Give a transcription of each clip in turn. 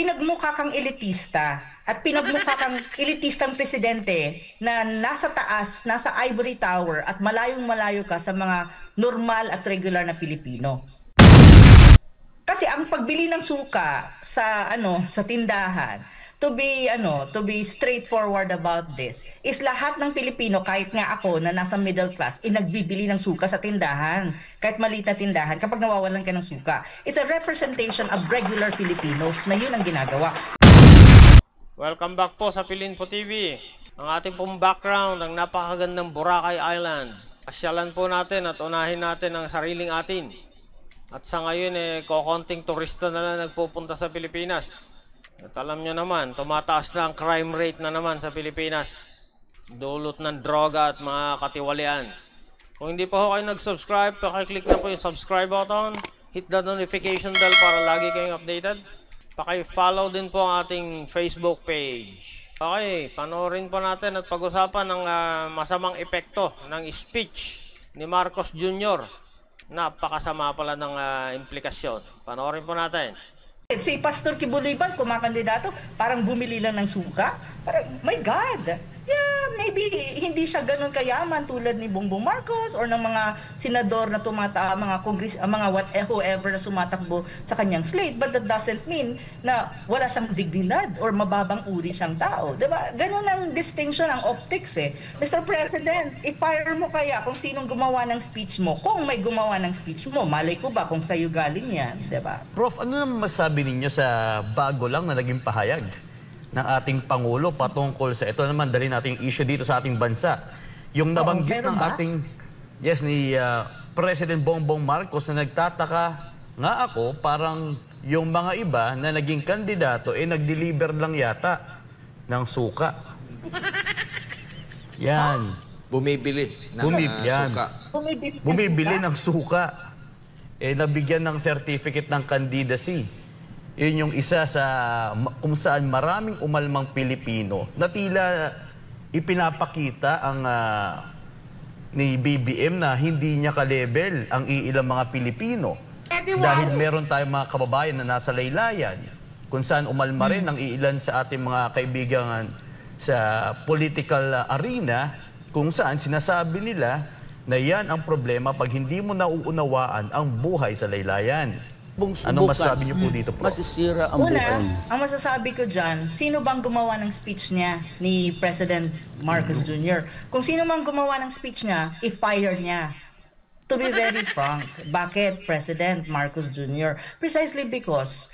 pinagmukha kang elitista at pinagmukha kang elitistang presidente na nasa taas, nasa ivory tower at malayong-malayo ka sa mga normal at regular na Pilipino. Kasi ang pagbili ng suka sa tindahan, to be straightforward about this, is lahat ng Pilipino, kahit nga ako na nasa middle class, nagbibili ng suka sa tindahan. Kahit maliit na tindahan, kapag nawawalan ka ng suka. It's a representation of regular Filipinos na yun ang ginagawa. Welcome back po sa Pilinfo TV. Ang ating pong background, ang napakagandang Boracay Island. Pasyalan po natin at unahin natin ang sariling atin. At sa ngayon, kokonting turista na lang nagpupunta sa Pilipinas. At alam nyo naman, tumataas na ang crime rate na naman sa Pilipinas. Dulot ng droga at mga katiwalian. Kung hindi pa ho kayo nag-subscribe, pakiclick na po yung subscribe button. Hit the notification bell para lagi kayong updated. Paki-follow din po ang ating Facebook page. Okay, panoorin po natin at pag-usapan ng masamang epekto ng speech ni Marcos Jr. Napakasama pala ng implikasyon. Panoorin po natin. Si Pastor Kibuliban, kumakandidato, parang bumili lang ng suka. Parang, my God! Yeah, maybe hindi siya ganun kayaman tulad ni Bongbong Marcos or ng mga senador na mga whoever na sumatakbo sa kanyang slate. But that doesn't mean na wala siyang dignidad or mababang uri siyang tao. Diba? Ganun ang distinction, ang optics eh. Mr. President, i-fire mo kaya kung sinong gumawa ng speech mo. Kung may gumawa ng speech mo, malay ko ba kung sa'yo galing yan? Diba? Prof, ano naman masabi ninyo sa bago lang na naging pahayag ng ating Pangulo patungkol sa ito naman dali nating issue dito sa ating bansa? Yung nabanggit ng ating, ni President Bongbong Marcos na nagtataka nga ako, parang yung mga iba na naging kandidato nag-deliver lang yata ng suka. Yan. Bumibili ng suka. Bumibili ng suka. Nabigyan ng certificate ng candidacy. Yun yung isa sa kung saan maraming umalmang Pilipino na tila ipinapakita ang ni BBM na hindi niya ka-level ang iilang mga Pilipino. Dahil meron tayong mga kababayan na nasa laylayan kung saan umalma rin ang iilan sa ating mga kaibigan sa political arena kung saan sinasabi nila na yan ang problema pag hindi mo nauunawaan ang buhay sa laylayan. Anong masasabi niyo po dito, Prof? Masisira ang buhay. Ang masasabi ko dyan, sino bang gumawa ng speech niya ni President Marcos Jr.? Kung sino mang gumawa ng speech niya, i-fire niya. To be very frank, bakit President Marcos Jr.? Precisely because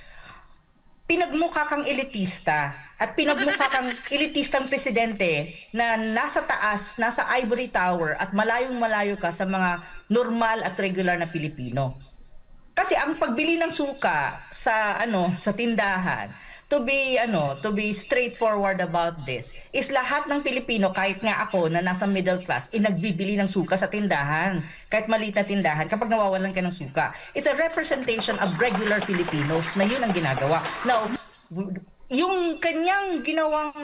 pinagmukha kang elitista at pinagmukha kang elitistang presidente na nasa taas, nasa ivory tower at malayong-malayo ka sa mga normal at regular na Pilipino. Kasi ang pagbili ng suka sa tindahan, to be straightforward about this, is lahat ng Pilipino, kahit nga ako na nasa middle class, nagbibili ng suka sa tindahan. Kahit maliit na tindahan, kapag nawawalan ka ng suka. It's a representation of regular Filipinos na yun ang ginagawa. Now, yung kanyang ginawang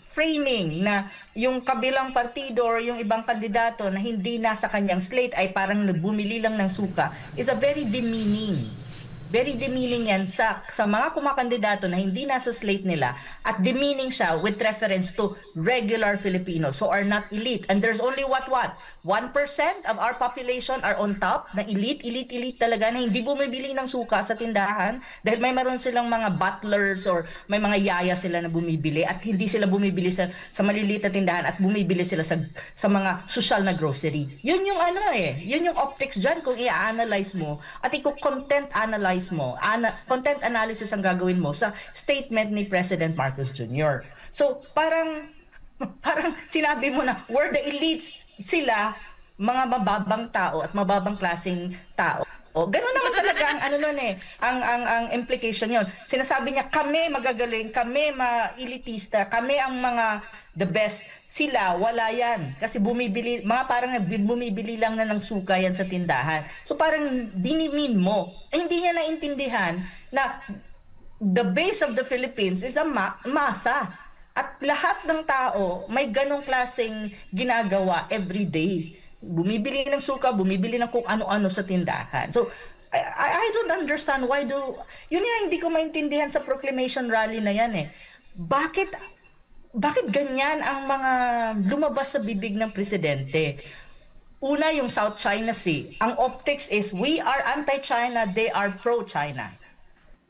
framing na yung kabilang partido or yung ibang kandidato na hindi nasa kanyang slate ay parang bumili lang ng suka is a very demeaning. Very demeaning yan sa mga kumakandidato na hindi nasa slate nila at demeaning siya with reference to regular Filipinos who are not elite. And there's only 1% of our population are on top na elite talaga na hindi bumibili ng suka sa tindahan dahil may meron silang mga butlers or may mga yaya sila na bumibili at hindi sila bumibili sa maliliit na tindahan at bumibili sila sa mga social na grocery. Yun yung yun yung optics dyan kung i-analyze mo at i-content analyze mo, content analysis ang gagawin mo sa statement ni President Marcos Jr. So, parang sinabi mo na, we're the elites, sila, mga mababang tao at mababang klaseng tao. O, ganun naman talaga ang implication yon. Sinasabi niya, kami magagaling, kami ma-elitista, kami ang mga the best. Sila, wala yan. Kasi bumibili lang na ng suka yan sa tindahan. So parang dinimin mo. Hindi niya naintindihan na the base of the Philippines is a masa. At lahat ng tao may ganong klaseng ginagawa every day. Bumibili ng suka, bumibili ng kung ano-ano sa tindahan. So, I don't understand why do... Yun nga, hindi ko maintindihan sa proclamation rally na yan eh. Bakit ganyan ang mga lumabas sa bibig ng presidente? Una, yung South China Sea. Ang optics is, we are anti-China, they are pro-China.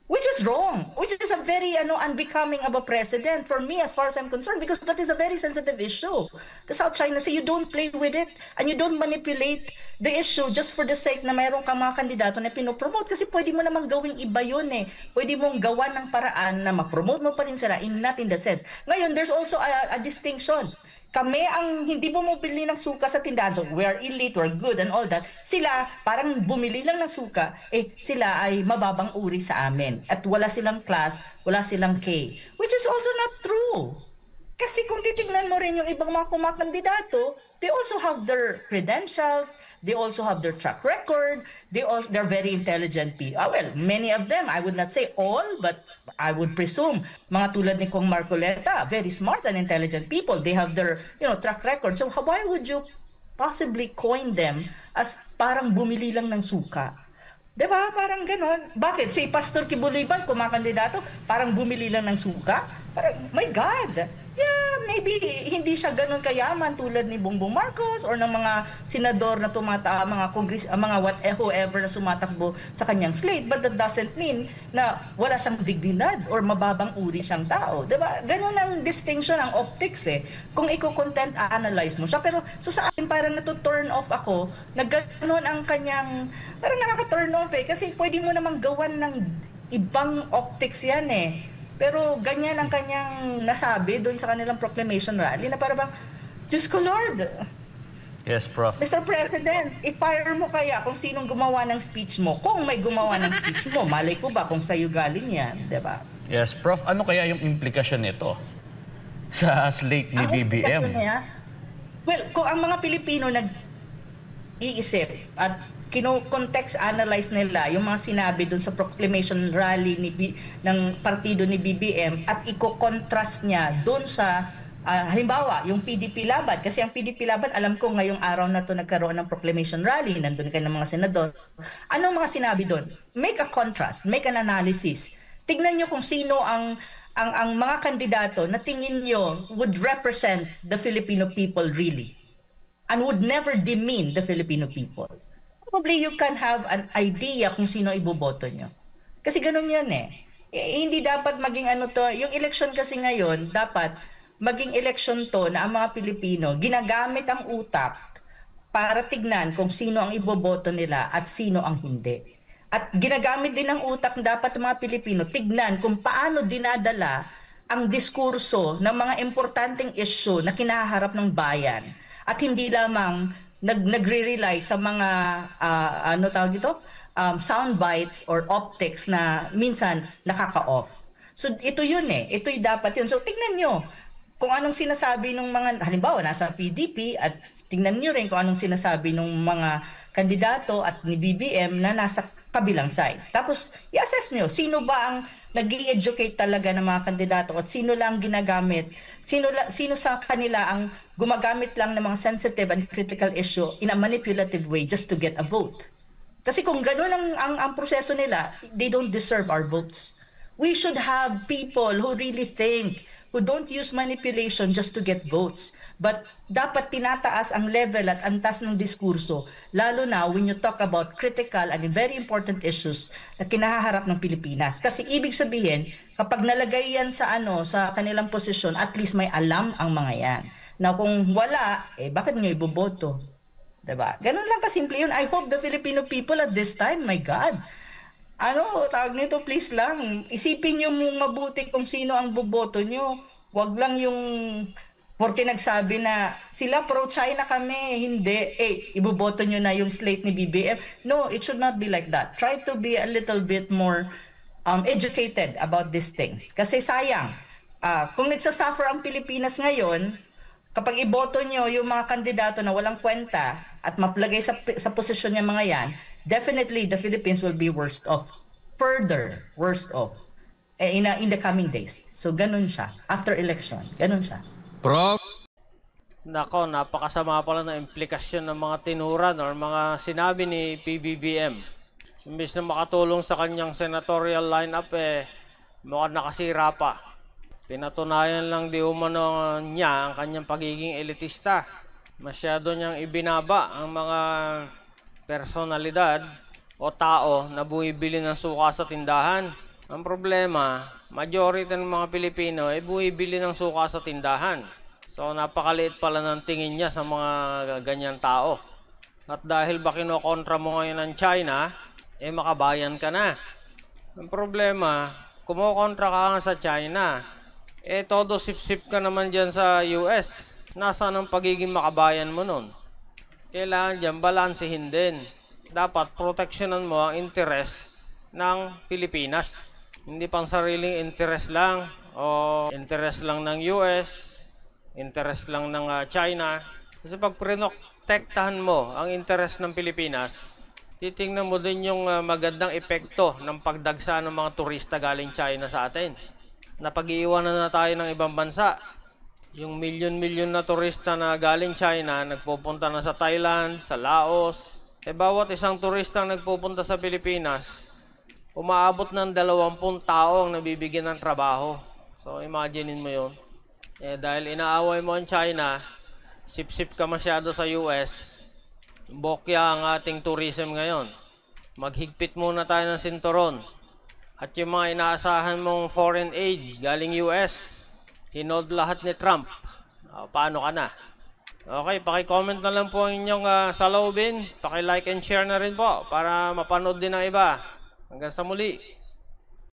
Which is wrong. Which is a very unbecoming of a president for me as far as I'm concerned, because that is a very sensitive issue. The South China Sea, you don't play with it and you don't manipulate the issue just for the sake na mayroong kang mga kandidato na pinopromote, kasi pwede mo namang gawing iba yun eh. Pwede mong gawan ng paraan na ma-promote mo pa rin sila, not in the sense. Ngayon, there's also a distinction. Kami ang hindi bumibili ng suka sa tindahan. So, we are elite, we're good and all that. Sila, parang bumili lang ng suka, sila ay mababang uri sa amin. At wala silang class, wala silang K. Which is also not true. Kasi kung titignan mo rin yung ibang mga kumakandidato, they also have their credentials, they also have their track record, they're very intelligent people. Well, many of them, I would not say all, but I would presume, mga tulad ni Kong Marcoleta, very smart and intelligent people. They have their track record. So why would you possibly coin them as parang bumili lang ng suka? Diba? Parang ganon. Bakit? Si Pastor Kibuliban, kumakandidato, parang bumili lang ng suka? Parang, my God! Yeah, maybe hindi siya ganon kayaman tulad ni Bongbong Marcos or ng mga senador na mga whoever na sumatakbo sa kanyang slate, but that doesn't mean na wala siyang dignidad or mababang uri siyang tao. Diba? Ganon ang distinction, ang optics eh. Kung i-content analyze mo siya. Pero so sa akin parang nato-turn off ako na ganon ang kanyang, parang nakaka-turn off eh. Kasi pwede mo namang gawan ng ibang optics yan eh. Pero ganyan ang kanyang nasabi doon sa kanilang proclamation rally na parang, Diyos ko Lord! Yes, Prof. Mr. President, i-fire mo kaya kung sinong gumawa ng speech mo. Kung may gumawa ng speech mo, malay ko ba kung sa'yo galing yan, di ba? Yes, Prof. Ano kaya yung implikasyon nito sa slate ni BBM? Well, kung ang mga Pilipino nag-iisip at kino-context analyze nila yung mga sinabi doon sa proclamation rally ng partido ni BBM at iko-contrast niya doon sa halimbawa yung PDP Laban, kasi ang PDP Laban alam ko ngayong araw na to nagkaroon ng proclamation rally, nandun kayo ng mga senador. Anong mga sinabi doon? Make a contrast, make an analysis. Tignan niyo kung sino ang mga kandidato na tingin niyo would represent the Filipino people really and would never demean the Filipino people. Probably you can have an idea kung sino iboboto nyo. Kasi ganun yan eh. Hindi dapat maging yung election kasi ngayon, dapat maging election to na ang mga Pilipino ginagamit ang utak para tignan kung sino ang iboboto nila at sino ang hindi. At ginagamit din ang utak dapat ng mga Pilipino tignan kung paano dinadala ang diskurso ng mga importanteng issue na kinaharap ng bayan. At hindi lamang nagre-rely sa mga sound bites or optics na minsan nakaka-off. So ito yun eh. Ito'y dapat yun. So tingnan nyo kung anong sinasabi ng mga, halimbawa nasa PDP, at tingnan nyo rin kung anong sinasabi ng mga kandidato at ni BBM na nasa kabilang side. Tapos i-assess nyo, sino ba ang nag-i-educate talaga ng mga kandidato at sino lang ginagamit, sino sa kanila ang gumagamit lang ng mga sensitive and critical issue in a manipulative way just to get a vote. Kasi kung gano'n ang proseso nila, they don't deserve our votes. We should have people who really think, who don't use manipulation just to get votes. But dapat tinataas ang level at antas ng diskurso, lalo na when you talk about critical and very important issues na kinaharap ng Pilipinas. Kasi ibig sabihin, kapag nalagay yan sa kanilang posisyon, at least may alam ang mga yan. Na kung wala, bakit nyo iboboto? Diba? Ganun lang kasimple yun. I hope the Filipino people at this time, my God, tawag nito, please lang, isipin nyo mong mabuti kung sino ang boboto nyo. Wag lang yung, porque nagsabi na, sila pro-China kami, hindi, iboboto nyo na yung slate ni BBM. No, it should not be like that. Try to be a little bit more educated about these things. Kasi sayang, kung nagsasuffer ang Pilipinas ngayon, kapag iboto nyo yung mga kandidato na walang kwenta at maplagay sa posisyon niya mga yan, definitely the Philippines will be worst off, further worst off in the coming days. So ganun siya, after election, ganun siya. Prof. Nako, napakasama pala ng implikasyon ng mga tinuran or mga sinabi ni PBBM. Imbis na makatulong sa kanyang senatorial lineup, mukhang nakasira pa. Pinatunayan lang di umano niya ang kanyang pagiging elitista. Masyado niyang ibinaba ang mga personalidad o tao na bumibili ng suka sa tindahan. Ang problema, majority ng mga Pilipino ay bumibili ng suka sa tindahan. So napakaliit pala ng tingin niya sa mga ganyan tao. At dahil ba kinokontra mo ngayon ng China, makabayan ka na. Ang problema, kumukontra ka nga sa China, todo sip-sip ka naman dyan sa US. Nasaan ang pagiging makabayan mo nun? Kailangan dyan balansehin din. Dapat proteksyonan mo ang interest ng Pilipinas. Hindi pang sariling interest lang o interest lang ng US, interest lang ng China. Kasi pag protektahan mo ang interest ng Pilipinas, titingnan mo din yung magandang epekto ng pagdagsa ng mga turista galing China sa atin. Napag-iiwanan na tayo ng ibang bansa. Yung milyon-milyon na turista na galing China, nagpupunta na sa Thailand, sa Laos. Bawat isang turista nagpupunta sa Pilipinas, umaabot ng 20 tao ang nabibigyan ng trabaho. So imaginein mo yun. Dahil inaaway mo ang China, sip-sip ka masyado sa US, bokya ang ating tourism ngayon. Maghigpit muna tayo ng sinturon. At yung mga inaasahan mong foreign aid galing US, hinod lahat ni Trump. Paano ka na? Okay, paki-comment na lang po ang inyong saloobin. Paki-like and share na rin po para mapanood din ng iba. Hanggang sa muli.